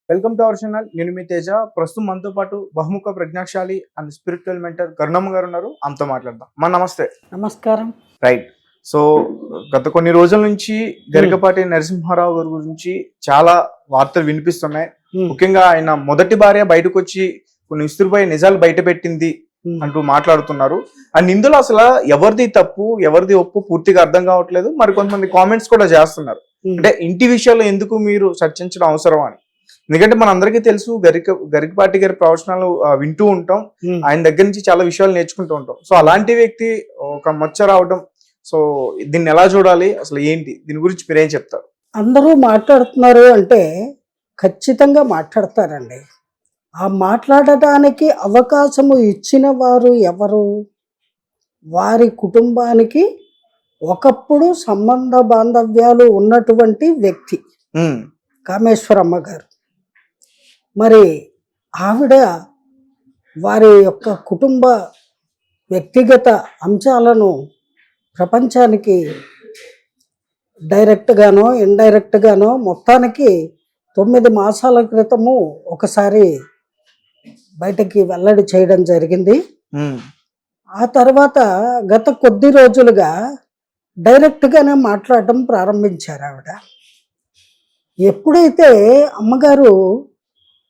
Welcome to our channel. నేను మీ తేజ. ప్రస్తుతం మనతో పాటు బహుముఖ ప్రజ్ఞాశాలి అండ్ స్పిరిచువల్ మెంటర్ కరుణమ్మ గారు ఉన్నారు. ఆమెతో మాట్లాడదాం. నమస్తే. నమస్కారం. రైట్. సో గత కొన్ని రోజుల నుంచి గరికపాటి నరసింహారావు గారి గురించి చాలా వార్తలు వినిపిస్తున్నాయి. ముఖ్యంగా ఆయన మొదటి భార్య బయటకు వచ్చి కొన్ని విస్తుపోయే నిజాలు బయట పెట్టింది అంటూ మాట్లాడుతున్నారు. అండ్ ఇందులో అసలు ఎవరిది తప్పు ఎవరిది ఒప్పు పూర్తిగా అర్థం కావట్లేదు. మరి కొంతమంది కామెంట్స్ కూడా చేస్తున్నారు. అంటే ఇంటి విషయాల్లో ఎందుకు మీరు చర్చించడం అవసరం అని. ఎందుకంటే మన అందరికీ తెలుసు గరికపాటి గారి ప్రవచనాలు వింటూ ఉంటాం. ఆయన దగ్గర నుంచి చాలా విషయాలు నేర్చుకుంటూ ఉంటాం. సో అలాంటి వ్యక్తి ఒక మచ్చ రావడం, సో దీన్ని ఎలా చూడాలి, అసలు ఏంటి దీని గురించి మీరేం చెప్తారు? అందరూ మాట్లాడుతున్నారు అంటే ఖచ్చితంగా మాట్లాడతారండి. ఆ మాట్లాడటానికి అవకాశము ఇచ్చిన వారు ఎవరు? వారి కుటుంబానికి ఒకప్పుడు సంబంధ బాంధవ్యాలు ఉన్నటువంటి వ్యక్తి కామేశ్వరమ్మ గారు. మరి ఆవిడ వారి యొక్క కుటుంబ వ్యక్తిగత అంశాలను ప్రపంచానికి డైరెక్ట్గానో ఇండైరెక్ట్గానో మొత్తానికి 9 మాసాల క్రితము ఒకసారి బయటకి వెల్లడి చేయడం జరిగింది. ఆ తర్వాత గత కొద్ది రోజులుగా డైరెక్ట్గానే మాట్లాడటం ప్రారంభించారు ఆవిడ. ఎప్పుడైతే అమ్మగారు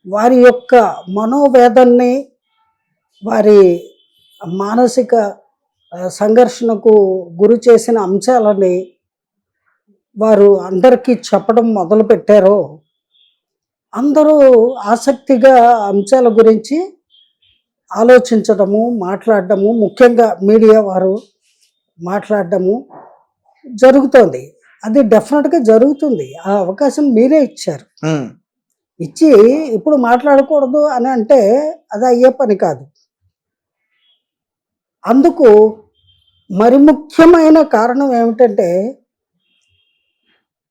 వారి యొక్క మనోవేదన్ని, వారి మానసిక సంఘర్షణకు గురి చేసిన అంశాలని వారు అందరికీ చెప్పడం మొదలుపెట్టారో అందరూ ఆసక్తిగా అంశాల గురించి ఆలోచించడము, మాట్లాడటము, ముఖ్యంగా మీడియా వారు మాట్లాడటము జరుగుతోంది. అది డెఫినెట్గా జరుగుతుంది. ఆ అవకాశం మీరే ఇచ్చారు. ఇచ్చి ఇప్పుడు మాట్లాడకూడదు అని అంటే అది అయ్యే పని కాదు. అందుకు మరి ముఖ్యమైన కారణం ఏమిటంటే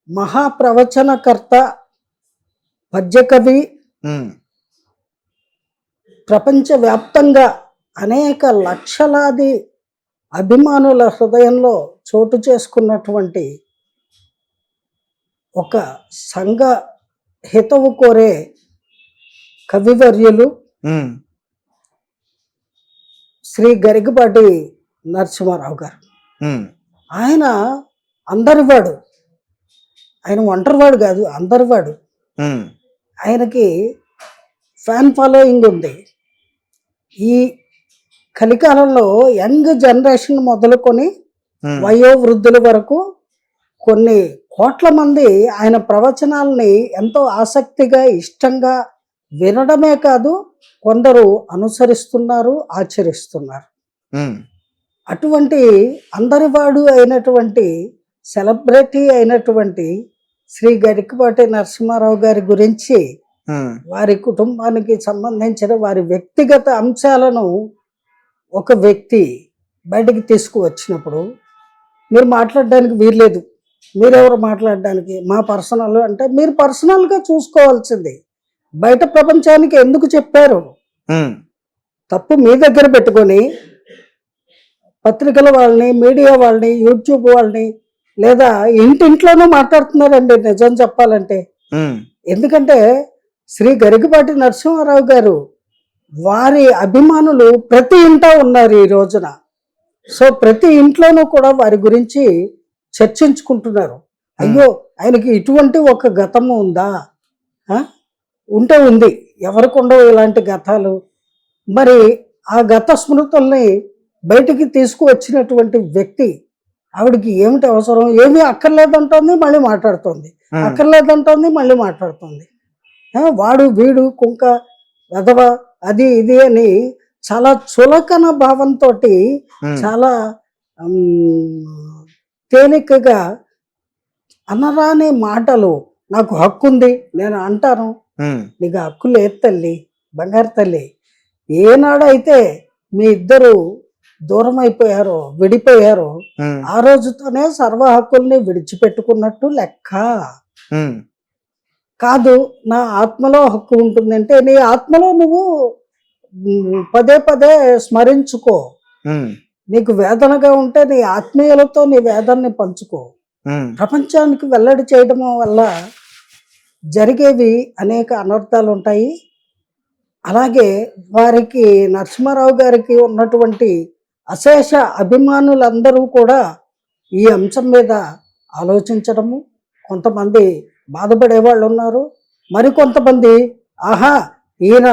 మహాప్రవచనకర్త, పద్యకవి, ప్రపంచవ్యాప్తంగా అనేక లక్షలాది అభిమానుల హృదయంలో చోటు చేసుకున్నటువంటి ఒక సంఘ హితవు కోరే కవివర్యులు శ్రీ గరికపాటి నరసింహారావు గారు. ఆయన అందరివాడు. ఆయన ఒంటరివాడు కాదు, అందరివాడు. ఆయనకి ఫ్యాన్ ఫాలోయింగ్ ఉంది. ఈ కలికాలంలో యంగ్ జనరేషన్ మొదలుకొని వయోవృద్ధుల వరకు కొన్ని కోట్ల మంది ఆయన ప్రవచనాలని ఎంతో ఆసక్తిగా, ఇష్టంగా వినడమే కాదు, కొందరు అనుసరిస్తున్నారు, ఆచరిస్తున్నారు. అటువంటి అందరివాడు అయినటువంటి, సెలబ్రిటీ అయినటువంటి శ్రీ గరికపాటి నరసింహారావు గారి గురించి, వారి కుటుంబానికి సంబంధించిన వారి వ్యక్తిగత అంశాలను ఒక వ్యక్తి బయటికి తీసుకువచ్చినప్పుడు మీరు మాట్లాడడానికి వీల్లేదు. మీరెవరు మాట్లాడడానికి? మా పర్సనల్ అంటే మీరు పర్సనల్గా చూసుకోవాల్సింది. బయట ప్రపంచానికి ఎందుకు చెప్పారు? తప్పు మీ దగ్గర పెట్టుకొని పత్రికల వాళ్ళని, మీడియా వాళ్ళని, యూట్యూబ్ వాళ్ళని, లేదా ఇంటింట్లోనూ మాట్లాడుతున్నారండి నిజం చెప్పాలంటే. ఎందుకంటే శ్రీ గరికపాటి నరసింహారావు గారు వారి అభిమానులు ప్రతి ఇంటా ఉన్నారు ఈ రోజున. సో ప్రతి ఇంట్లోనూ కూడా వారి గురించి చర్చించుకుంటున్నారు. అయ్యో, ఆయనకి ఇటువంటి ఒక గతము ఉందా? ఉంటే ఉంది, ఎవరికి ఉండవు ఇలాంటి గతాలు. మరి ఆ గత స్మృతుల్ని బయటికి తీసుకువచ్చినటువంటి వ్యక్తి, ఆవిడకి ఏమిటి అవసరం? ఏమీ అక్కర్లేదంటోంది, మళ్ళీ మాట్లాడుతోంది. అక్కర్లేదంటోంది, మళ్ళీ మాట్లాడుతోంది. వాడు వీడు కుంక వెధవ అది ఇది అని చాలా చులకన భావంతో, చాలా తేలికగా అనరాని మాటలు, నాకు హక్కు ఉంది, నేను అంటాను. నీకు హక్కు లేదు తల్లి, బంగారు తల్లి. ఏనాడైతే మీ ఇద్దరు దూరం అయిపోయారో, విడిపోయారో, ఆ రోజుతోనే సర్వ హక్కుల్ని విడిచిపెట్టుకున్నట్టు లెక్క. కాదు, నా ఆత్మలో హక్కు ఉంటుందంటే నీ ఆత్మలో నువ్వు పదే పదే స్మరించుకో. నీకు వేదనగా ఉంటే నీ ఆత్మీయులతో నీ వేదనని పంచుకో. ప్రపంచానికి వెల్లడి చేయడం వల్ల జరిగేవి అనేక అనర్థాలు ఉంటాయి. అలాగే వారికి నరసింహారావు గారికి ఉన్నటువంటి అశేష అభిమానులందరూ కూడా ఈ అంశం మీద ఆలోచించడము, కొంతమంది బాధపడే వాళ్ళు ఉన్నారు, మరికొంతమంది ఆహా ఈయన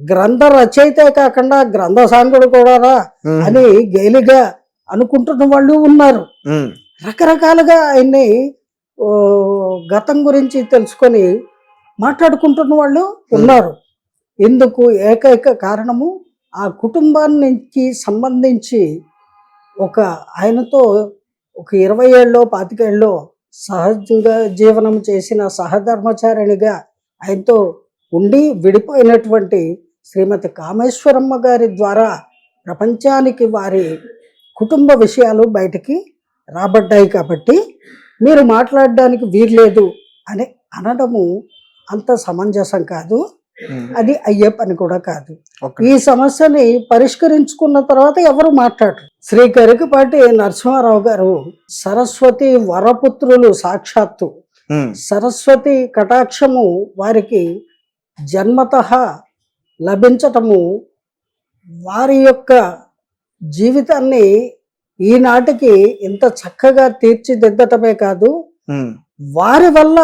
గ్రంథ రచయితే కాకుండా గ్రంథ సాంగుడు కూడా అని గేలిగా అనుకుంటున్న వాళ్ళు ఉన్నారు. రకరకాలుగా ఆయన్ని గతం గురించి తెలుసుకొని మాట్లాడుకుంటున్న వాళ్ళు ఉన్నారు. ఇందుకు ఏకైక కారణము ఆ కుటుంబానికి సంబంధించి ఆయనతో ఒక 20 ఏళ్ళలో 25 ఏళ్ళలో సహజంగా జీవనం చేసిన సహధర్మచారిణిగా ఆయనతో ఉండి విడిపోయినటువంటి శ్రీమతి కామేశ్వరమ్మ గారి ద్వారా ప్రపంచానికి వారి కుటుంబ విషయాలు బయటికి రాబడ్డాయి. కాబట్టి మీరు మాట్లాడడానికి వీల్లేదు అని అనడము అంత సమంజసం కాదు, అది అయ్యే పని కూడా కాదు. ఈ సమస్యని పరిష్కరించుకున్న తర్వాత ఎవరు మాట్లాడరు. శ్రీ గరికపాటి నరసింహారావు గారు సరస్వతి వరపుత్రులు, సాక్షాత్తు సరస్వతి కటాక్షము వారికి జన్మతః లభించటము వారి యొక్క జీవితాన్ని ఈనాటికి ఇంత చక్కగా తీర్చిదిద్దటమే కాదు, వారి వల్ల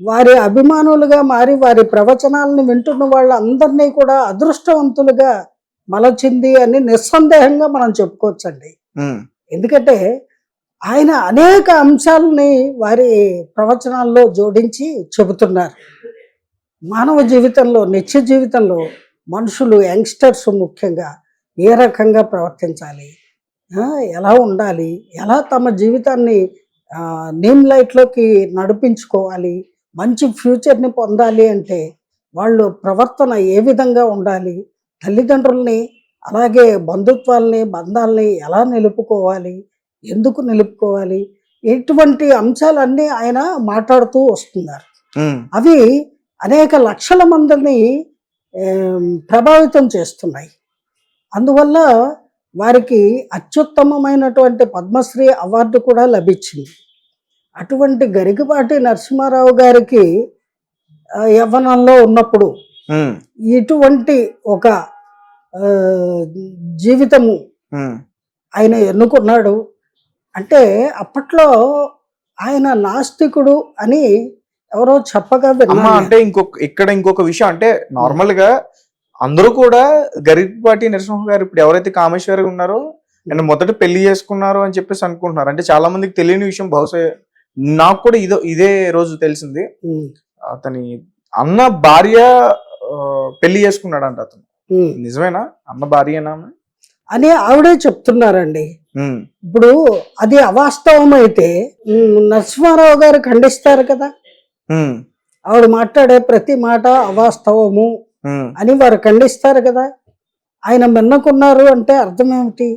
వారి అభిమానులుగా మారి వారి ప్రవచనాలను వింటున్న వాళ్ళందరినీ కూడా అదృష్టవంతులుగా మలచింది అని నిస్సందేహంగా మనం చెప్పుకోవచ్చండి. ఎందుకంటే ఆయన అనేక అంశాలని వారి ప్రవచనాల్లో జోడించి చెబుతున్నారు. మానవ జీవితంలో, నిత్య జీవితంలో మనుషులు, యంగ్స్టర్స్ ముఖ్యంగా ఏ రకంగా ప్రవర్తించాలి, ఎలా ఉండాలి, ఎలా తమ జీవితాన్ని నేమ్ లైట్లోకి నడిపించుకోవాలి, మంచి ఫ్యూచర్ని పొందాలి అంటే వాళ్ళు ప్రవర్తన ఏ విధంగా ఉండాలి, తల్లిదండ్రుల్ని అలాగే బంధుత్వాల్ని, బంధాలని ఎలా నిలుపుకోవాలి, ఎందుకు నిలుపుకోవాలి, ఇటువంటి అంశాలన్నీ ఆయన మాట్లాడుతూ వస్తున్నారు. అవి అనేక లక్షల మందిని ప్రభావితం చేస్తున్నాయి. అందువల్ల వారికి అత్యుత్తమమైనటువంటి పద్మశ్రీ అవార్డు కూడా లభించింది. అటువంటి గరికపాటి నరసింహారావు గారికి యవ్వనంలో ఉన్నప్పుడు ఇటువంటి ఒక జీవితము ఆయన ఎన్నుకున్నాడు. అంటే అప్పట్లో ఆయన నాస్తికుడు అని ఎవరో చెప్పగా విన్నా. అంటే ఇంకొక విషయం అంటే నార్మల్ గా అందరూ కూడా గరికపాటి నరసింహ గారు ఇప్పుడు ఎవరైతే కామేశ్వరి ఉన్నారో ఆయన మొదట పెళ్లి చేసుకున్నారు అని చెప్పేసి అనుకుంటున్నారు. అంటే చాలా మందికి తెలియని విషయం, బహుశా నాకు కూడా ఇదే రోజు తెలిసింది. అతని అన్న భార్య పెళ్లి చేసుకున్నాడంట అతను. నిజమేనా? అన్న భార్యనా అని ఆవిడే చెప్తున్నారండి. ఇప్పుడు అది అవాస్తవం అయితే నరసింహారావు గారు ఖండిస్తారు కదా. ఆవిడ మాట్లాడే ప్రతి మాట అవాస్తవము అని వారు ఖండిస్తారు కదా. ఆయన మిన్నకున్నారు అంటే అర్థం ఏమిటి?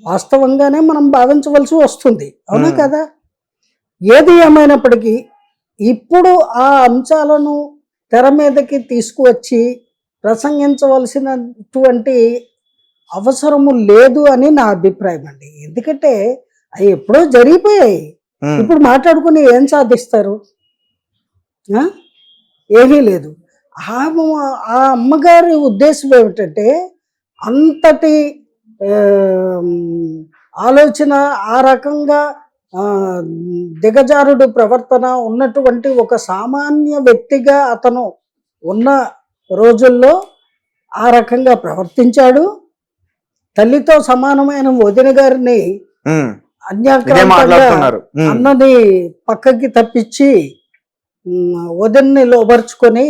వాస్తవంగానే మనం భావించవలసి వస్తుంది, అవునా కదా. ఏది ఏమైనప్పటికీ ఇప్పుడు ఆ అంశాలను తెర మీదకి తీసుకువచ్చి ప్రసంగించవలసినటువంటి అవసరము లేదు అని నా అభిప్రాయం అండి. ఎందుకంటే అవి ఎప్పుడో జరిగిపోయాయి. ఇప్పుడు మాట్లాడుకుని ఏం సాధిస్తారు? ఏమీ లేదు. ఆ అమ్మగారి ఉద్దేశం ఏమిటంటే అంతటి ఆలోచన, ఆ రకంగా దిగజారుడు ప్రవర్తన ఉన్నటువంటి ఒక సామాన్య వ్యక్తిగా అతను ఉన్న రోజుల్లో ఆ రకంగా ప్రవర్తించాడు. తల్లితో సమానమైన వదిన గారిని అన్యాక్రాంతంగా అన్నని పక్కకి తప్పించి వదిన్ని లోబర్చుకొని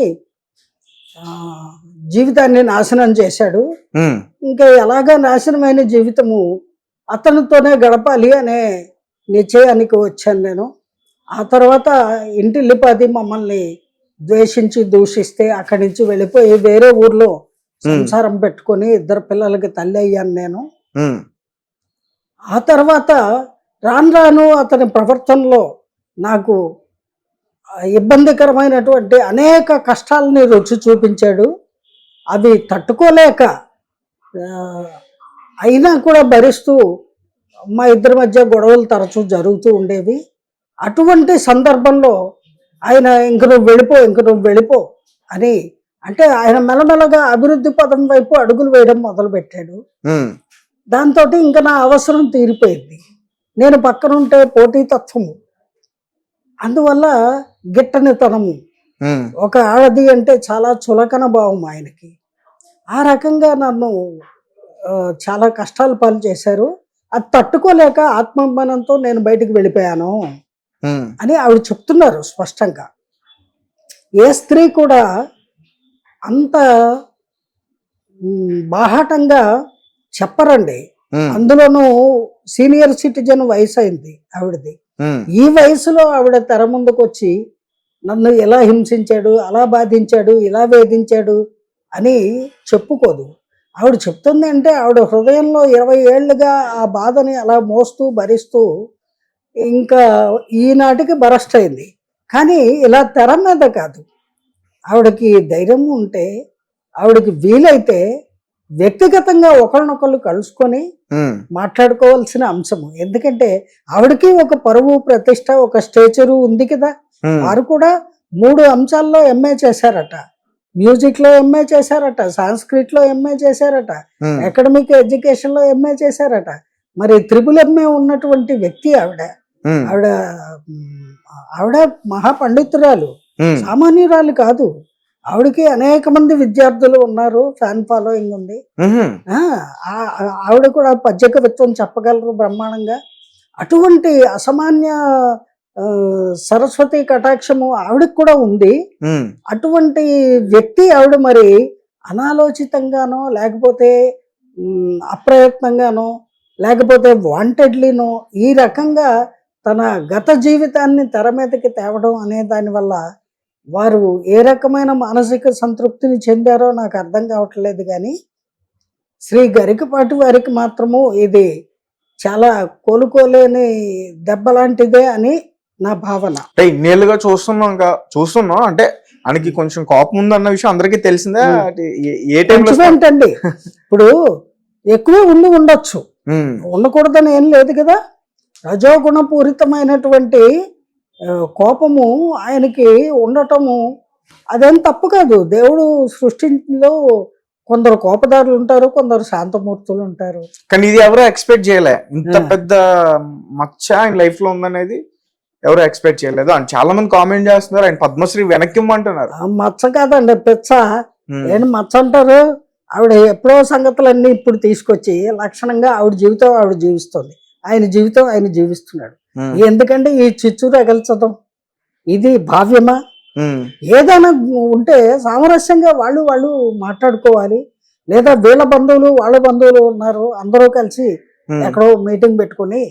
జీవితాన్ని నాశనం చేశాడు. ఇంకా ఎలాగా నాశనమైన జీవితము అతనితోనే గడపాలి అనే నిశ్చయానికి వచ్చాను నేను. ఆ తర్వాత ఇంటిల్లిపాది మమ్మల్ని ద్వేషించి దూషిస్తే అక్కడి నుంచి వెళ్ళిపోయి వేరే ఊర్లో సంసారం పెట్టుకొని 2 పిల్లలకి తల్లి అయ్యాను నేను. ఆ తర్వాత రాను అతని ప్రవర్తనలో నాకు ఇబ్బందికరమైనటువంటి అనేక కష్టాలని రుచి చూపించాడు. అవి తట్టుకోలేక అయినా కూడా భరిస్తూ మా ఇద్దరి మధ్య గొడవలు తరచూ జరుగుతూ ఉండేవి. అటువంటి సందర్భంలో ఆయన ఇంక నువ్వు వెళ్ళిపో అని అంటే ఆయన మెల్లమెల్లగా అభివృద్ధి పదం వైపు అడుగులు వేయడం మొదలుపెట్టాడు. దాంతో ఇంకా నా అవసరం తీరిపోయింది. నేను పక్కనుంటే పోటీతత్వము, అందువల్ల గిట్టనితనము, ఒక ఆడది అంటే చాలా చులకన భావం ఆయనకి. ఆ రకంగా నన్ను చాలా కష్టాలు పాలు చేశారు. అది తట్టుకోలేక ఆత్మాభిమానంతో నేను బయటికి వెళ్ళిపోయాను అని ఆవిడ చెప్తున్నారు స్పష్టంగా. ఏ స్త్రీ కూడా అంత బాహాటంగా చెప్పరండి. అందులోనూ సీనియర్ సిటిజన్ వయసు అయింది ఆవిడది. ఈ వయసులో ఆవిడ తెర ముందుకు వచ్చి నన్ను ఎలా హింసించాడు, అలా బాధించాడు, ఇలా వేధించాడు అని చెప్పుకోదు. ఆవిడ చెప్తుంది అంటే ఆవిడ హృదయంలో 20 ఏళ్ళుగా ఆ బాధని అలా మోస్తూ భరిస్తూ ఇంకా ఈనాటికి బరస్ట్ అయింది. కానీ ఇలా తెర మీద కాదు, ఆవిడకి ధైర్యం ఉంటే, ఆవిడకి వీలైతే వ్యక్తిగతంగా ఒకరినొకళ్ళు కలుసుకొని మాట్లాడుకోవాల్సిన అంశము. ఎందుకంటే ఆవిడకి ఒక పరువు ప్రతిష్ట, ఒక స్టేచరు ఉంది కదా. వారు కూడా 3 అంశాల్లో ఎంఏ చేశారట. మ్యూజిక్ లో ఎంఏ చేశారట, సాంస్క్రిట్ లో ఎంఏ చేశారట, అకాడమిక్ ఎడ్యుకేషన్ లో ఎంఏ చేశారట. మరి త్రిపుల్ ఎంఏ ఉన్నటువంటి వ్యక్తి ఆవిడ. ఆవిడ ఆవిడ మహాపండితురాలు, సామాన్యురాలు కాదు. ఆవిడకి అనేక మంది విద్యార్థులు ఉన్నారు, ఫ్యాన్ ఫాలోయింగ్ ఉంది. ఆవిడ కూడా పద్య కవిత్వం చెప్పగలరు బ్రహ్మాండంగా. అటువంటి అసామాన్య సరస్వతి కటాక్షము ఆవిడకి కూడా ఉంది. అటువంటి వ్యక్తి ఆవిడ మరి అనాలోచితంగానో, లేకపోతే అప్రయత్నంగానో, లేకపోతే వాంటెడ్లీనో ఈ రకంగా తన గత జీవితాన్ని తెర మీదకి తేవడం అనే దానివల్ల వారు ఏ రకమైన మానసిక సంతృప్తిని చెందారో నాకు అర్థం కావట్లేదు. కానీ శ్రీ గరికపాటి వారికి మాత్రము ఇది చాలా కోలుకోలేని దెబ్బ లాంటిదే అని నా భావన. ఇన్నేళ్ళుగా చూస్తున్నాం అంటే ఆయనకి కొంచెం కోపం ఉందన్న విషయం అందరికీ తెలిసిందే. ఏ టైంలో ఏంటండి, ఇప్పుడు ఎక్కువ ఉండొచ్చు, ఉండకూడదని ఏం లేదు కదా. రజోగుణ పూరితమైనటువంటి కోపము ఆయనకి ఉండటము అదేం తప్పు కాదు. దేవుడు సృష్టిలో కొందరు కోపదారులు ఉంటారు, కొందరు శాంతమూర్తులు ఉంటారు. కానీ ఇది ఎవరో ఎక్స్పెక్ట్ చేయలే, ఇంత పెద్ద మచ్చ ఆయన లైఫ్ లో ఉందనేది ఎవరు ఎక్స్పెక్ట్ చేయలేదు. అని చాలా మంది కామెంట్ చేస్తున్నారు, ఆయన పద్మశ్రీ వెనక్కి ఇమ్మంటున్నారు. మచ్చ కాదండి, పెచ్చ. ఏంటి మచ్చ అంటారు? ఆవిడ ఎప్పుడో సంగతులన్నీ ఇప్పుడు తీసుకొచ్చి లక్షణంగా ఆవిడ జీవితం ఆవిడ జీవిస్తుంది, ఆయన జీవితం ఆయన జీవిస్తున్నాడు. ఎందుకంటే ఈ చిచ్చు రగల్చడం ఇది భావ్యమా? ఏదైనా ఉంటే సామరస్యంగా వాళ్ళు మాట్లాడుకోవాలి. లేదా వీళ్ళ బంధువులు వాళ్ళ బంధువులు ఉన్నారు, అందరూ కలిసి ఎక్కడో మీటింగ్ పెట్టుకుని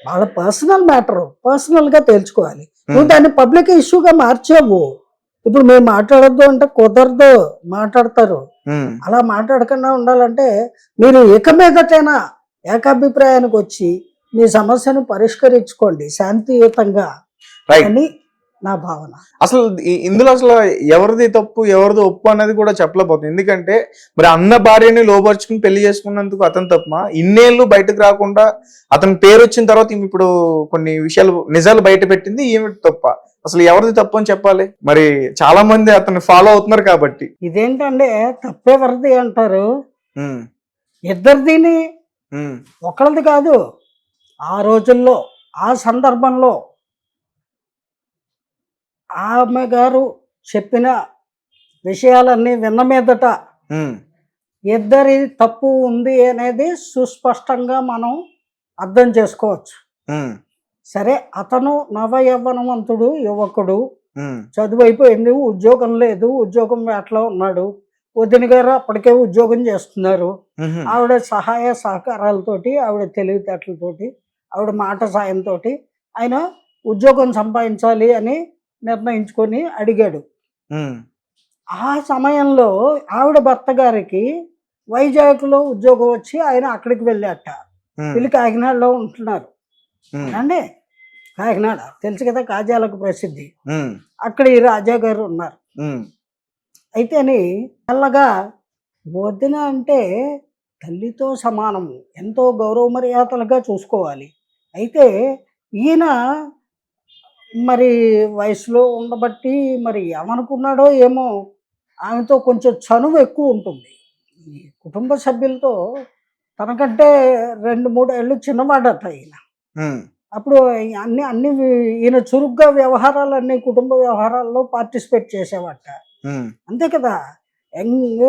వాళ్ళ పర్సనల్ మ్యాటర్ పర్సనల్ గా తేల్చుకోవాలి. నువ్వు దాన్ని పబ్లిక్ ఇష్యూగా మార్చావు. ఇప్పుడు మేము మాట్లాడొద్దు అంటే కుదరదు, మాట్లాడతారు. అలా మాట్లాడకుండా ఉండాలంటే మీరు ఇక మీదటైనా ఏకాభిప్రాయానికి వచ్చి మీ సమస్యను పరిష్కరించుకోండి శాంతియుతంగా అని నా భావన. అసలు ఇందులో అసలు ఎవరిది తప్పు ఎవరిది ఒప్పు అన్నది కూడా చెప్పలేకపోతుంది. ఎందుకంటే మరి అన్న భార్యని లోపరుచుకుని పెళ్లి చేసుకున్నందుకు అతను తప్పమా? ఇన్నేళ్ళు బయటకు రాకుండా అతని పేరు వచ్చిన తర్వాత ఇప్పుడు కొన్ని విషయాలు నిజాలు బయట పెట్టింది ఈమె తప్ప? అసలు ఎవరిది తప్పు అని చెప్పాలి? మరి చాలా మంది అతన్ని ఫాలో అవుతున్నారు కాబట్టి. ఇదేంటంటే తప్పెవరిది అంటారు? ఇద్దరిదిని, ఒకళ్ళది కాదు. ఆ రోజుల్లో ఆ సందర్భంలో ఆమె గారు చెప్పిన విషయాలన్నీ విన్న మీదట ఇద్దరి తప్పు ఉంది అనేది సుస్పష్టంగా మనం అర్థం చేసుకోవచ్చు. సరే, అతను నవ యవ్వనవంతుడు, యువకుడు, చదువు అయిపోయింది, ఉద్యోగం లేదు, ఉద్యోగం వేటలో ఉన్నాడు. వదిన గారు అప్పటికే ఉద్యోగం చేస్తున్నారు. ఆవిడ సహాయ సహకారాలతోటి, ఆవిడ తెలివితేటలతోటి, ఆవిడ మాట సాయంతో ఆయన ఉద్యోగం సంపాదించాలి అని నిర్ణయించుకొని అడిగాడు. ఆ సమయంలో ఆవిడ భర్త గారికి వైజాగ్లో ఉద్యోగం వచ్చి ఆయన అక్కడికి వెళ్ళాట. వీళ్ళు కాకినాడలో ఉంటున్నారు అండి. కాకినాడ తెలుసు కదా, కాజాలకు ప్రసిద్ధి. అక్కడ ఈ రాజా గారు ఉన్నారు. అయితేని చల్లగా వదిన అంటే తల్లితో సమానము, ఎంతో గౌరవ మర్యాదలుగా చూసుకోవాలి. అయితే ఈయన మరి వయసులో ఉండబట్టి మరి ఏమనుకున్నాడో ఏమో, ఆమెతో కొంచెం చనువు ఎక్కువ ఉంటుంది. ఈ కుటుంబ సభ్యులతో తనకంటే 2, 3 ఏళ్ళు చిన్నవాడట ఈయన. ఉమ్, అప్పుడు అన్ని అన్ని ఈయన చురుగ్గా వ్యవహారాలన్నీ కుటుంబ వ్యవహారాల్లో పార్టిసిపేట్ చేసేవాట. ఉమ్, అంతే కదా! యంగ్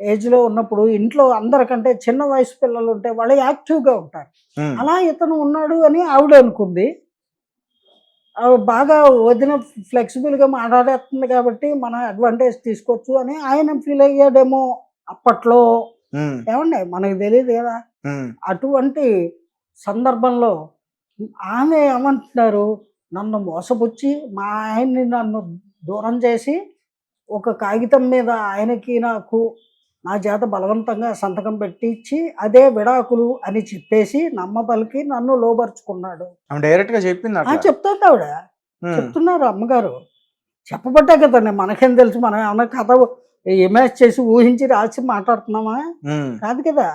ఏజ్‌లో ఉన్నప్పుడు ఇంట్లో అందరికంటే చిన్న వయసు పిల్లలుంటే వాళ్ళు యాక్టివ్‌గా ఉంటారు. ఉమ్, అలా ఇతను ఉన్నాడు అని ఆవిడ అనుకుంది. బాగా వదిన ఫ్లెక్సిబుల్‌గా మాట్లాడేస్తుంది కాబట్టి మనం అడ్వాంటేజ్ తీసుకోవచ్చు అని ఆయన ఫీల్ అయ్యాడేమో అప్పట్లో. ఉమ్, ఏవండీ మనకు తెలీదు కదా! ఉమ్, అటువంటి సందర్భంలో ఆమె ఏమంటున్నారు, నన్ను మోసపుచ్చి మా ఆయన్ని నన్ను దూరం చేసి ఒక కాగితం మీద ఆయనకి నాకు నా చేత బలవంతంగా సంతకం పెట్టించి అదే విడాకులు అని చెప్పేసి నమ్మబలికి నన్ను లోబరుచుకున్నాడు. ఆమె డైరెక్ట్ గా చెప్పింది అట్లా. చెప్తుంది ఆవిడ. ఉమ్, చెప్తున్నారు అమ్మగారు. చెప్పబట్టే కదండి మనకేం తెలుసు, మనం ఏమన్నా కథ ఇమాజిన్ చేసి ఊహించి రాసి మాట్లాడుతున్నామా? ఉమ్, కాదు కదా!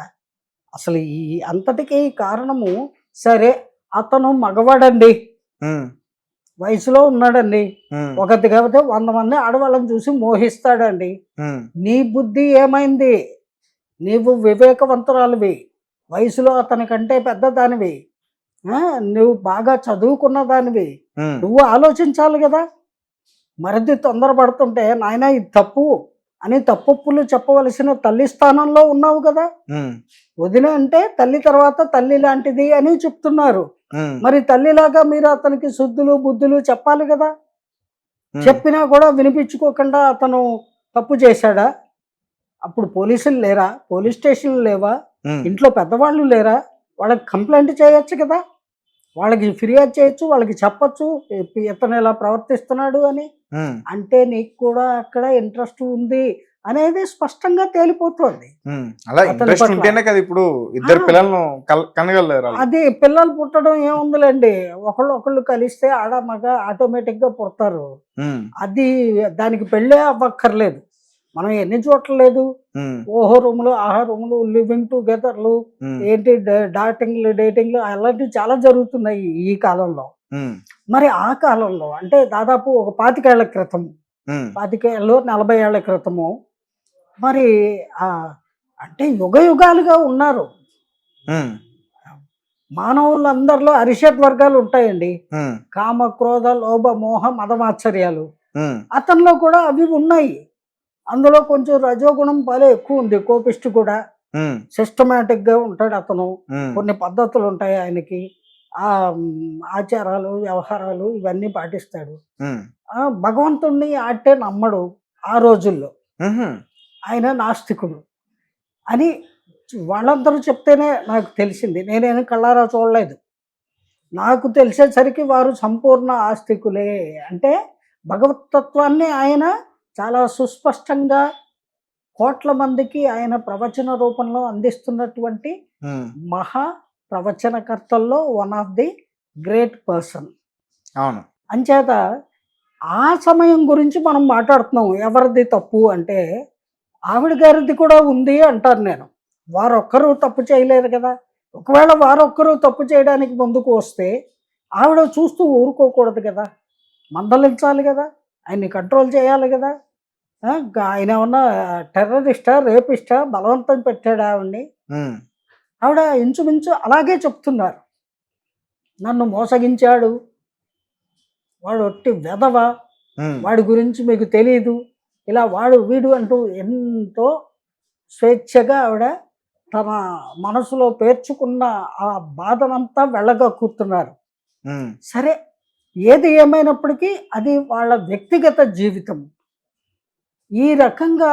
అసలు ఈ అంతటికి కారణము, సరే అతను మగవాడండి, ఉమ్, వయసులో ఉన్నాడండి, ఉమ్, ఒకటి కాకపోతే 100 మంది ఆడవాళ్ళని చూసి మోహిస్తాడండి. ఉమ్, నీ బుద్ధి ఏమైంది? నీవు వివేకవంతురాలివి, వయసులో అతనికంటే పెద్దదానివి, ఆ, నువ్వు బాగా చదువుకున్న దానివి, ఉమ్, నువ్వు ఆలోచించాలి కదా! మరిది తొందరపడుతుంటే నాయనా ఇది తప్పు అని తప్పొప్పులు చెప్పవలసిన తల్లి స్థానంలో ఉన్నావు కదా! ఉమ్, వదిన అంటే తల్లి తర్వాత తల్లి లాంటిది అని చెప్తున్నారు. ఉమ్, మరి తల్లిలాగా మీరు అతనికి శుద్ధులు బుద్ధులు చెప్పాలి కదా! ఉమ్, చెప్పినా కూడా వినిపించుకోకుండా అతను తప్పు చేశాడా? అప్పుడు పోలీసులు లేరా? పోలీస్ స్టేషన్లు లేవా? ఉమ్, ఇంట్లో పెద్దవాళ్ళు లేరా? వాళ్ళకి కంప్లైంట్ చేయొచ్చు కదా! వాళ్ళకి ఫిర్యాదు చేయొచ్చు, వాళ్ళకి చెప్పొచ్చు ఇతను ఇలా ప్రవర్తిస్తున్నాడు అని. ఉమ్, అంటే నీకు కూడా అక్కడ ఇంట్రెస్ట్ ఉంది అనేది స్పష్టంగా తేలిపోతుంది ఉమ్. అలా అతని ఇంట్రెస్ట్ పట్ల. ఉంటేనే కదా ఇప్పుడు ఇద్దరు ఆ. పిల్లలను కనగలరు వాళ్ళు. అది పిల్లలు పుట్టడం ఏముందిలేండి, ఒకళ్ళు ఒకళ్ళు కలిస్తే ఆడ మగ ఆటోమేటిక్గా పుడతారు. ఉమ్, అది దానికి పెళ్ళే అవ్వక్కర్లేదు. మనం ఎన్ని చోట్ల లేదు, ఉమ్, ఓహో రూములు ఆహా రూములు లివింగ్ టుగెదర్లు ఉమ్, ఏంటి డాటింగ్లు డేటింగ్లు అలాంటివి చాలా జరుగుతున్నాయి ఈ కాలంలో. ఉమ్, మరి ఆ కాలంలో అంటే దాదాపు ఒక 25 ఏళ్ల క్రితం, ఉమ్, 25 ఏళ్ళు 40 ఏళ్ల క్రితము మరి ఆ, అంటే యుగ యుగాలుగా ఉన్నారు. ఉమ్, మానవులందరిలో అరిషడ్ వర్గాలు ఉంటాయండి. ఉమ్, కామ క్రోధ లోభ మోహ మదమాత్సర్యాలు. ఉమ్, అతనిలో కూడా అవి ఉన్నాయి. అందులో కొంచెం రజోగుణం భలే ఎక్కువ ఉంది, కోపిష్టి కూడా. ఉమ్, సిస్టమేటిక్గా ఉంటాడు అతను. ఉమ్, కొన్ని పద్ధతులు ఉంటాయి ఆయనకి. ఆ ఆచారాలు వ్యవహారాలు ఇవన్నీ పాటిస్తాడు. ఉమ్, భగవంతుణ్ణి ఆటే నమ్మడు ఆ రోజుల్లో. ఉహు, ఆయన నాస్తికుడు అని వాళ్ళందరూ చెప్తేనే నాకు తెలిసింది. నేనేమి కళ్ళారా చూడలేదు. నాకు తెలిసేసరికి వారు సంపూర్ణ ఆస్తికులే. అంటే భగవతత్వాన్ని ఆయన చాలా సుస్పష్టంగా కోట్ల మందికి ఆయన ప్రవచన రూపంలో అందిస్తున్నటువంటి ఉమ్, మహా ప్రవచనకర్తల్లో one of the great person. అవును. అంచేత ఆ సమయం గురించి మనం మాట్లాడుతున్నాం. ఎవరిది తప్పు అంటే ఆవిడ గారిది కూడా ఉంది అంటాను నేను. వారొక్కరు తప్పు చేయలేదు కదా! ఒకవేళ వారొక్కరు తప్పు చేయడానికి ముందుకు వస్తే ఆవిడ చూస్తూ ఊరుకోకూడదు కదా! మందలించాలి కదా! ఆయన్ని కంట్రోల్ చేయాలి కదా! ఆయన ఏమన్నా టెర్రరిస్టా, రేపిస్టా, బలవంతం పెట్టాడా ఆవిడ్ని? ఉమ్, ఆవిడ ఇంచుమించు అలాగే చెప్తున్నారు. నన్ను మోసగించాడు, వాడు ఒట్టి వెధవ, ఉమ్, వాడి గురించి మీకు తెలీదు, ఇలా వాడు వీడు అంటూ ఎంతో స్వేచ్ఛగా ఆవిడ తన మనసులో పేర్చుకున్న ఆ బాధనంతా వెళ్ళగక్కుతున్నారు. ఉమ్, సరే, ఏది ఏమైనప్పటికీ అది వాళ్ళ వ్యక్తిగత జీవితం. ఈ రకంగా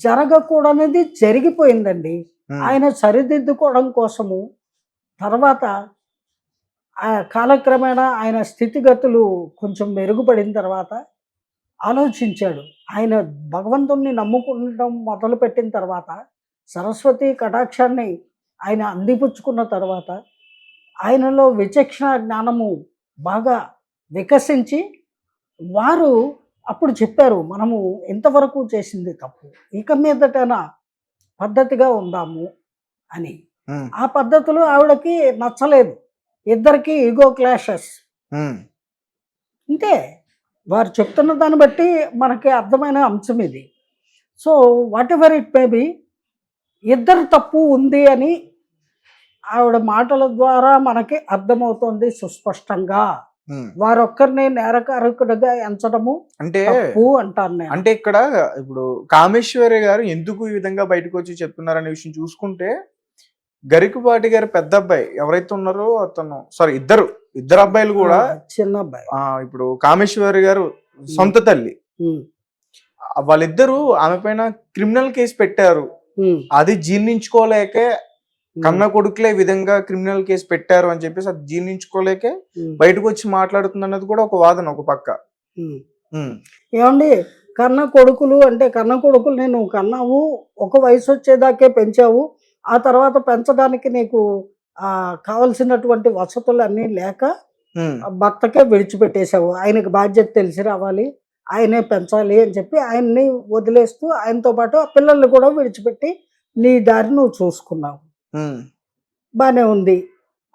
జరగకూడనిది జరిగిపోయిందండి. ఉమ్, ఆయన సరిదిద్దుకోవడం కోసము తర్వాత కాలక్రమేణా ఆయన స్థితిగతులు కొంచెం మెరుగుపడిన తర్వాత ఆలోచించాడు. ఆయన భగవంతుణ్ణి నమ్ముకుంటం మొదలుపెట్టిన తర్వాత, సరస్వతి కటాక్షాన్ని ఆయన అందిపుచ్చుకున్న తర్వాత, ఆయనలో విచక్షణ జ్ఞానము బాగా వికసించి, వారు అప్పుడు చెప్పారు, మనము ఇంతవరకు చేసింది తప్పు, ఇక మీదటైనా పద్ధతిగా ఉందాము అని. ఉమ్, ఆ పద్ధతులు ఆవిడకి నచ్చలేదు. ఇద్దరికీ ఈగో క్లాషెస్. ఉమ్, అంతే. వారు చెప్తున్న దాన్ని బట్టి మనకి అర్థమైన అంశం ఇది. So what ever it may be, ఇద్దరు తప్పు ఉంది అని ఆవిడ మాటల ద్వారా మనకి అర్థమవుతోంది సుస్పష్టంగా. ఉమ్. వారొక్కరిని నేరకారకుడిగా ఎంచడము అంటే తప్పు అంటాను నేను. అంటే ఇక్కడ ఇప్పుడు కామేశ్వరి గారు ఎందుకు ఈ విధంగా బయటకు వచ్చి చెప్తున్నారనే విషయం చూసుకుంటే, గరికపాటి గారి పెద్ద అబ్బాయి ఎవరైతే ఉన్నారో అతను, సారీ, ఇద్దరు అబ్బాయిలు కూడా చిన్న అబ్బాయి. ఇప్పుడు కామేశ్వరి గారు సొంత తల్లి, ఉమ్, వాళ్ళిద్దరూ ఆమె పైన క్రిమినల్ కేసు పెట్టారు. ఉమ్, అది జీర్ణించుకోలేకే ఉమ్, కన్న కొడుకులే ఈ విధంగా క్రిమినల్ కేసు పెట్టారు అని చెప్పేసి అది జీర్ణించుకోలేకే ఉమ్, బయటకు వచ్చి మాట్లాడుతుంది అన్నది కూడా ఒక వాదన ఒక పక్క. ఉమ్. ఉమ్, ఏమండి, కన్న కొడుకులు అంటే కన్న కొడుకుల్ని నువ్వు కన్నావు, ఒక వయసు వచ్చేదాకే పెంచావు, ఆ తర్వాత పెంచడానికి నీకు కావలసినటువంటి వసతులు అన్నీ లేక ఉమ్, ఆ భర్తకే విడిచిపెట్టేశావు. ఆయనకి బాధ్యత తెలిసి రావాలి, ఆయనే పెంచాలి అని చెప్పి ఆయన్ని వదిలేస్తూ ఆయనతో పాటు ఆ పిల్లల్ని కూడా విడిచిపెట్టి నీ దారి నువ్వు చూసుకున్నావు. ఉమ్, బాగానే ఉంది.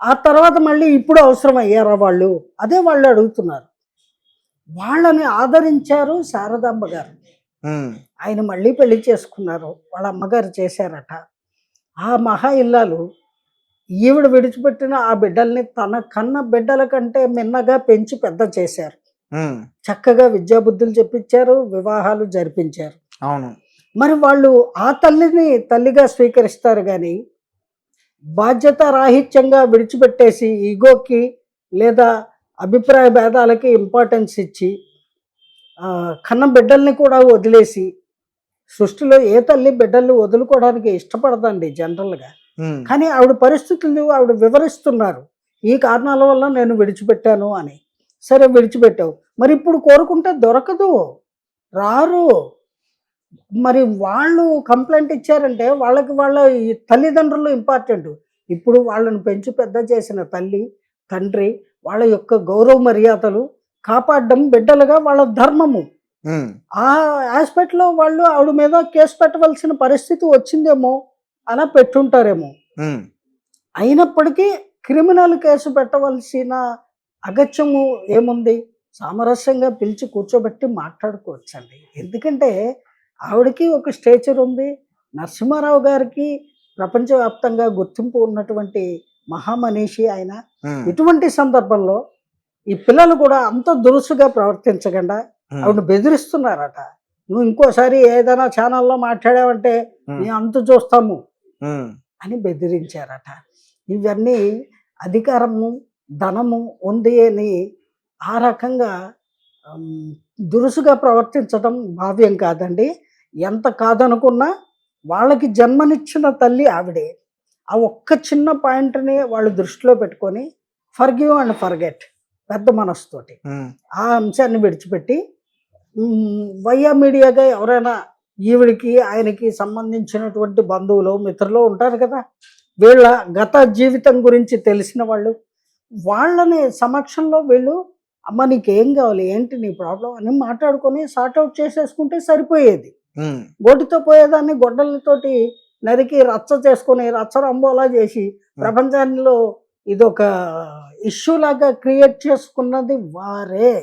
ఆ తర్వాత మళ్ళీ ఇప్పుడు అవసరం అయ్యారా వాళ్ళు? అదే వాళ్ళు అడుగుతున్నారు. వాళ్ళని ఆదరించారు శారదాంబ గారు. ఉమ్, ఆయన మళ్ళీ పెళ్లి చేసుకున్నారు, వాళ్ళ అమ్మగారు చేశారట. ఆ మహా ఇల్లాలు ఈవిడ విడిచిపెట్టిన ఆ బిడ్డల్ని తన కన్న బిడ్డల కంటే మిన్నగా పెంచి పెద్ద చేశారు. ఉమ్, చక్కగా విద్యాబుద్ధులు చెప్పించారు, వివాహాలు జరిపించారు. అవును. మరి వాళ్ళు ఆ తల్లిని తల్లిగా స్వీకరిస్తారు కానీ బాధ్యత రాహిత్యంగా విడిచిపెట్టేసి ఈగోకి లేదా అభిప్రాయ భేదాలకి ఇంపార్టెన్స్ ఇచ్చి కన్న బిడ్డల్ని కూడా వదిలేసి, సృష్టిలో ఏ తల్లి బిడ్డల్ని వదులుకోవడానికి ఇష్టపడదండి జనరల్గా. ఉమ్, కానీ ఆవిడ పరిస్థితులు ఆవిడ వివరిస్తున్నారు, ఈ కారణాల వల్ల నేను విడిచిపెట్టాను అని. సరే విడిచిపెట్టావు, మరి ఇప్పుడు కోరుకుంటే దొరకదు, రారు. మరి వాళ్ళు కంప్లైంట్ ఇచ్చారంటే వాళ్ళకి వాళ్ళ ఈ తల్లిదండ్రులు ఇంపార్టెంట్. ఇప్పుడు వాళ్ళని పెంచి పెద్ద చేసిన తల్లి తండ్రి వాళ్ళ యొక్క గౌరవ మర్యాదలు కాపాడడం బిడ్డలుగా వాళ్ళ ధర్మము. ఉమ్, ఆ ఆస్పెక్ట్లో వాళ్ళు ఆవిడ మీద కేసు పెట్టవలసిన పరిస్థితి వచ్చిందేమో, అలా పెట్టుంటారేమో. ఉమ్, అయినప్పటికీ క్రిమినల్ కేసు పెట్టవలసిన అగత్యము ఏముంది? సామరస్యంగా పిలిచి కూర్చోబెట్టి మాట్లాడుకోవచ్చండి. ఎందుకంటే ఆవిడకి ఒక స్టేచర్ ఉంది. నరసింహారావు గారికి ప్రపంచవ్యాప్తంగా గుర్తింపు ఉన్నటువంటి మహామనీషి ఆయన. ఉమ్, ఇటువంటి సందర్భంలో ఈ పిల్లలు కూడా అంత దురుసుగా ప్రవర్తించకుండా ఆవిడ బెదిరిస్తున్నారట. నువ్వు ఇంకోసారి ఏదైనా ఛానల్లో మాట్లాడావంటే నీ అంత చూస్తాము ఉమ్, అని బెదిరించారట. ఇవన్నీ అధికారము ధనము ఉంది అని ఆ రకంగా దురుసుగా ప్రవర్తించడం భావ్యం కాదండి. ఎంత కాదనుకున్నా వాళ్ళకి జన్మనిచ్చిన తల్లి ఆవిడే. ఆ ఒక్క చిన్న పాయింట్ని వాళ్ళు దృష్టిలో పెట్టుకొని ఫర్గివ్ అండ్ ఫర్గెట్ పెద్ద మనసుతోటి ఉమ్, ఆ అంశాన్ని విడిచిపెట్టి వయ్యా మీడియాగా ఎవరైనా ఈవిడికి ఆయనకి సంబంధించినటువంటి బంధువులు మిత్రులు ఉంటారు కదా, వీళ్ళ గత జీవితం గురించి తెలిసిన వాళ్ళు, వాళ్ళని సమక్షంలో వీళ్ళు అమ్మ నీకేం కావాలి, ఏంటి నీ ప్రాబ్లం అని మాట్లాడుకొని సార్ట్అవుట్ చేసేసుకుంటే సరిపోయేది. ఉమ్, గోటితో పోయేదాన్ని గొడ్డలతోటి నరికి రచ్చ చేసుకొని రచ్చరంబోలా చేసి ప్రపంచంలో ఇదొక ఇష్యూ లాగా క్రియేట్ చేసుకున్నది వారే,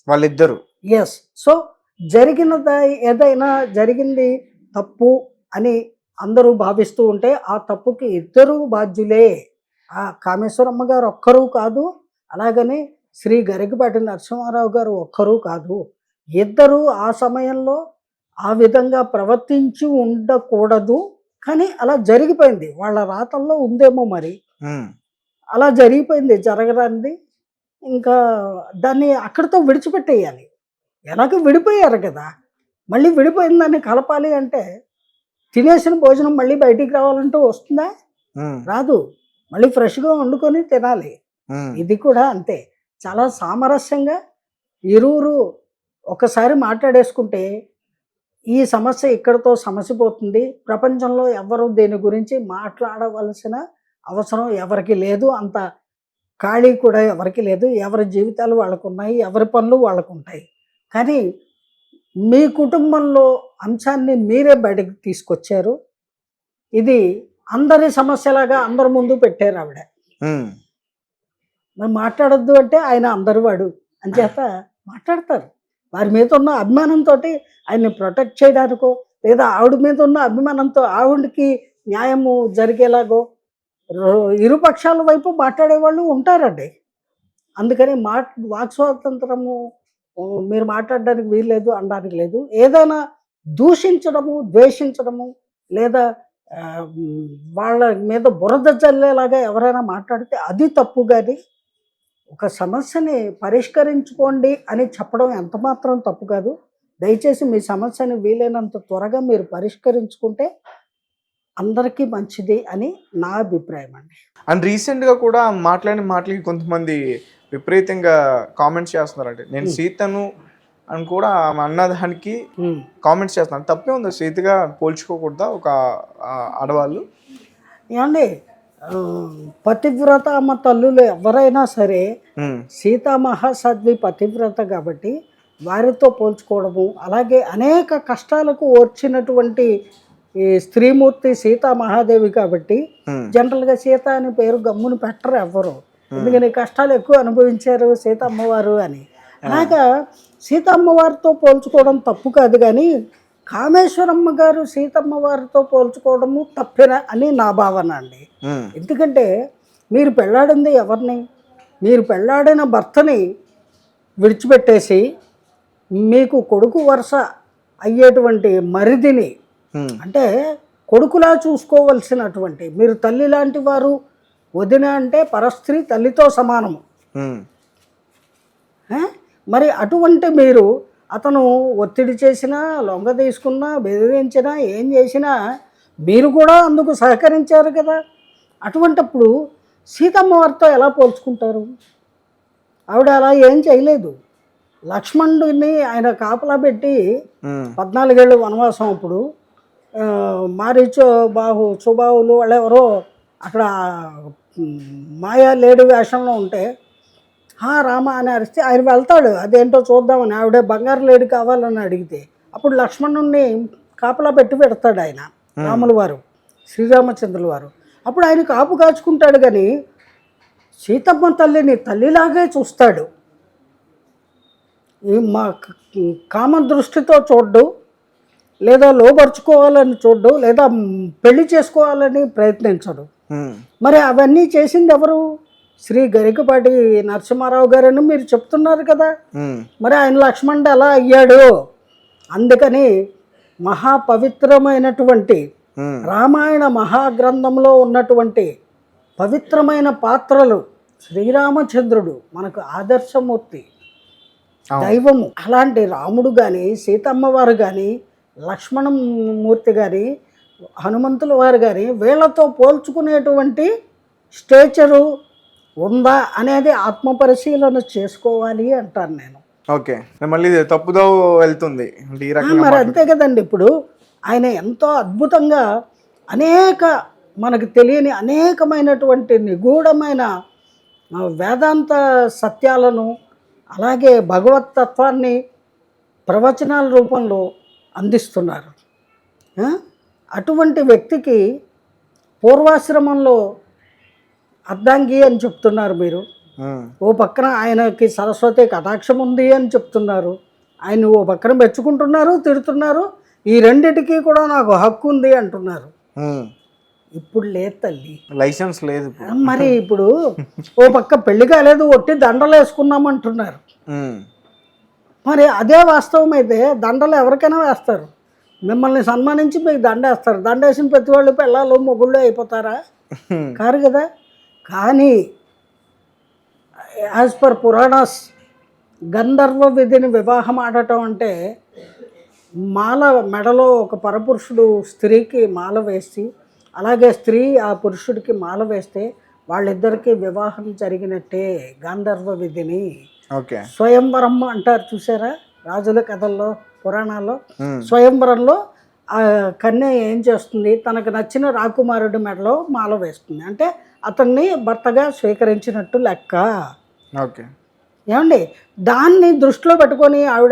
వాళ్ళిద్దరు. ఎస్. సో ఏదైనా జరిగింది తప్పు అని అందరూ భావిస్తూ ఉంటే ఆ తప్పుకి ఇద్దరు బాధ్యులే. ఆ కామేశ్వరమ్మ గారు ఒక్కరూ కాదు, అలాగని శ్రీ గరికపాటి నరసింహారావు గారు ఒక్కరూ కాదు, ఇద్దరు ఆ సమయంలో ఆ విధంగా ప్రవర్తించి ఉండకూడదు. కానీ అలా జరిగిపోయింది, వాళ్ళ రాతల్లో ఉందేమో మరి. ఉమ్, అలా జరిగిపోయింది, జరగరానిది. ఇంకా దాన్ని అక్కడితో విడిచిపెట్టేయాలి. ఎలాగో విడిపోయారు కదా, మళ్ళీ విడిపోయిన దాన్ని కలపాలి అంటే తినేసిన భోజనం మళ్ళీ బయటికి రావాలంటూ వస్తుందా? ఉమ్, రాదు. మళ్ళీ ఫ్రెష్గా వండుకొని తినాలి. ఉమ్, ఇది కూడా అంతే. చాలా సామరస్యంగా ఇరువురు ఒకసారి మాట్లాడేసుకుంటే ఈ సమస్య ఇక్కడితో సమసిపోతుంది. ప్రపంచంలో ఎవరు దీని గురించి మాట్లాడవలసిన అవసరం ఎవరికి లేదు, అంత ఖాళీ కూడా ఎవరికి లేదు. ఎవరి జీవితాలు వాళ్ళకు ఉన్నాయి, ఎవరి పనులు వాళ్ళకు ఉంటాయి. కానీ మీ కుటుంబంలో అంశాన్ని మీరే బయటకు తీసుకొచ్చారు. ఇది అందరి సమస్యలాగా అందరి ముందు పెట్టారు ఆవిడ. ఉమ్, మరి మాట్లాడొద్దు అంటే ఆయన అందరు వాడు అని చేత మాట్లాడతారు. వారి మీద ఉన్న అభిమానంతో ఆయన్ని ప్రొటెక్ట్ చేయడానికో లేదా ఆవిడ మీద ఉన్న అభిమానంతో ఆవిడకి న్యాయము జరిగేలాగో ఇరు పక్షాల వైపు మాట్లాడేవాళ్ళు ఉంటారండి. అందుకని వాక్ స్వాతంత్రము మీరు మాట్లాడడానికి వీల్లేదు అనడానికి లేదు. ఏదైనా దూషించడము, ద్వేషించడము లేదా వాళ్ళ మీద బురద జల్లేలాగా ఎవరైనా మాట్లాడితే అది తప్పు. కానీ ఒక సమస్యని పరిష్కరించుకోండి అని చెప్పడం ఎంత మాత్రం తప్పు కాదు. దయచేసి మీ సమస్యని వీలైనంత త్వరగా మీరు పరిష్కరించుకుంటే అందరికీ మంచిది అని నా అభిప్రాయం అండి. అండ్ రీసెంట్గా కూడా మాట్లాడిన మాటలకి కొంతమంది విపరీతంగా కామెంట్స్ చేస్తున్నారంటే నేను సీతను అని కూడా ఆమె అన్నదానికి కామెంట్స్ చేస్తున్నారు. తప్పే ఉందా సీతగా పోల్చుకోకూడదా ఒక ఆడవాళ్ళు? ఏమండి పతివ్రత అమ్మ తల్లులు ఎవరైనా సరే సీతా మహాసాధ్వి పతివ్రత కాబట్టి వారితో పోల్చుకోవడము, అలాగే అనేక కష్టాలకు ఓర్చినటువంటి ఈ స్త్రీమూర్తి సీతా మహాదేవి కాబట్టి జనరల్గా సీత అనే పేరు గమ్మును పెట్టరు ఎవ్వరు. ఎందుకని కష్టాలు ఎక్కువ అనుభవించారు సీత అమ్మవారు అని. అలాగా సీతమ్మవారితో పోల్చుకోవడం తప్పు కాదు. కానీ కామేశ్వరమ్మ గారు సీతమ్మ వారితో పోల్చుకోవడము తప్పేనా అని నా భావన అండి. ఎందుకంటే మీరు పెళ్ళాడింది ఎవరిని? మీరు పెళ్ళాడిన భర్తని విడిచిపెట్టేసి మీకు కొడుకు వరుస అయ్యేటువంటి మరిదిని అంటే కొడుకులా చూసుకోవలసినటువంటి మీరు తల్లి లాంటి వారు. వదిన అంటే పరస్త్రీ తల్లితో సమానము. మరి అటువంటి మీరు అతను ఒత్తిడి చేసినా, లొంగ తీసుకున్నా, బెదిరించినా, ఏం చేసినా మీరు కూడా అందుకు సహకరించారు కదా. అటువంటప్పుడు సీతమ్మ వారితో ఎలా పోల్చుకుంటారు? ఆవిడ అలా ఏం చేయలేదు. లక్ష్మణుడిని ఆయన కాపలా పెట్టి 14 ఏళ్ళు వనవాసం అప్పుడు మారీచో సుబాహులు వాళ్ళెవరో అక్కడ మాయా లేడు వేషంలో ఉంటే రామ అని అరిస్తే ఆయన వెళ్తాడు అదేంటో చూద్దామని. ఆవిడ బంగారు లేడు కావాలని అడిగితే అప్పుడు లక్ష్మణుడిని కాపలా పెట్టి పెడతాడు ఆయన రాముల వారు, శ్రీరామచంద్రుల వారు. అప్పుడు ఆయన కాపు కాచుకుంటాడు. కానీ సీతమ్మ తల్లిని తల్లిలాగే చూస్తాడు. మా కామ దృష్టితో చూడ్డు, లేదా లోపరుచుకోవాలని చూడ్డు, లేదా పెళ్లి చేసుకోవాలని ప్రయత్నించడు. మరి అవన్నీ చేసింది ఎవరు? శ్రీ గరికపాటి నరసింహారావు గారని మీరు చెప్తున్నారు కదా. మరి ఆయన లక్ష్మణుడు ఎలా అయ్యాడు? అందుకని మహాపవిత్రమైనటువంటి రామాయణ మహాగ్రంథంలో ఉన్నటువంటి పవిత్రమైన పాత్రలు శ్రీరామచంద్రుడు మనకు ఆదర్శమూర్తి, దైవము. అలాంటి రాముడు కానీ, సీతమ్మవారు కానీ, లక్ష్మణమూర్తి కానీ, హనుమంతుల వారు కానీ వీళ్ళతో పోల్చుకునేటువంటి స్టేచరు ఉందా అనేది ఆత్మపరిశీలన చేసుకోవాలి అంటాను నేను. ఓకే, మళ్ళీ తప్పుదో వెళ్తుంది మరి అంతే కదండి. ఇప్పుడు ఆయన ఎంతో అద్భుతంగా అనేక మనకు తెలియని అనేకమైనటువంటి నిగూఢమైన వేదాంత సత్యాలను అలాగే భగవతత్వాన్ని ప్రవచనాల రూపంలో అందిస్తున్నారు. అటువంటి వ్యక్తికి పూర్వాశ్రమంలో అర్ధాంగి అని చెప్తున్నారు మీరు. ఓ పక్కన ఆయనకి సరస్వతి కటాక్షం ఉంది అని చెప్తున్నారు. ఆయన ఓ పక్కన మెచ్చుకుంటున్నారు, తిడుతున్నారు. ఈ రెండిటికి కూడా నాకు హక్కు ఉంది అంటున్నారు. ఇప్పుడు లేదు తల్లి, లైసెన్స్ లేదు. మరి ఇప్పుడు ఓ పక్క పెళ్లి కాలేదు, ఒట్టి దండలు వేసుకున్నామంటున్నారు. మరి అదే వాస్తవం అయితే దండలు ఎవరికైనా వేస్తారు. మిమ్మల్ని సన్మానించి మీకు దండ వేస్తారు. దండ వేసిన ప్రతి వాళ్ళు పిల్లలు మొగుళ్ళు అయిపోతారా? కారు కదా. కానీ యాజ్ పర్ పురాణాస్ గంధర్వ విధిని వివాహం ఆడటం అంటే మాల మెడలో ఒక పరపురుషుడు స్త్రీకి మాల వేసి, అలాగే స్త్రీ ఆ పురుషుడికి మాల వేస్తే వాళ్ళిద్దరికీ వివాహం జరిగినట్టే గాంధర్వ విధిని. స్వయంవరం అంటారు చూసారా రాజుల కథల్లో, పురాణాల్లో. స్వయంవరంలో ఆ కన్య ఏం చేస్తుంది? తనకు నచ్చిన రాకుమారుడి మెడలో మాల వేస్తుంది. అంటే అతన్ని భర్తగా స్వీకరించినట్టు లెక్క. ఏమండి, దాన్ని దృష్టిలో పెట్టుకొని ఆవిడ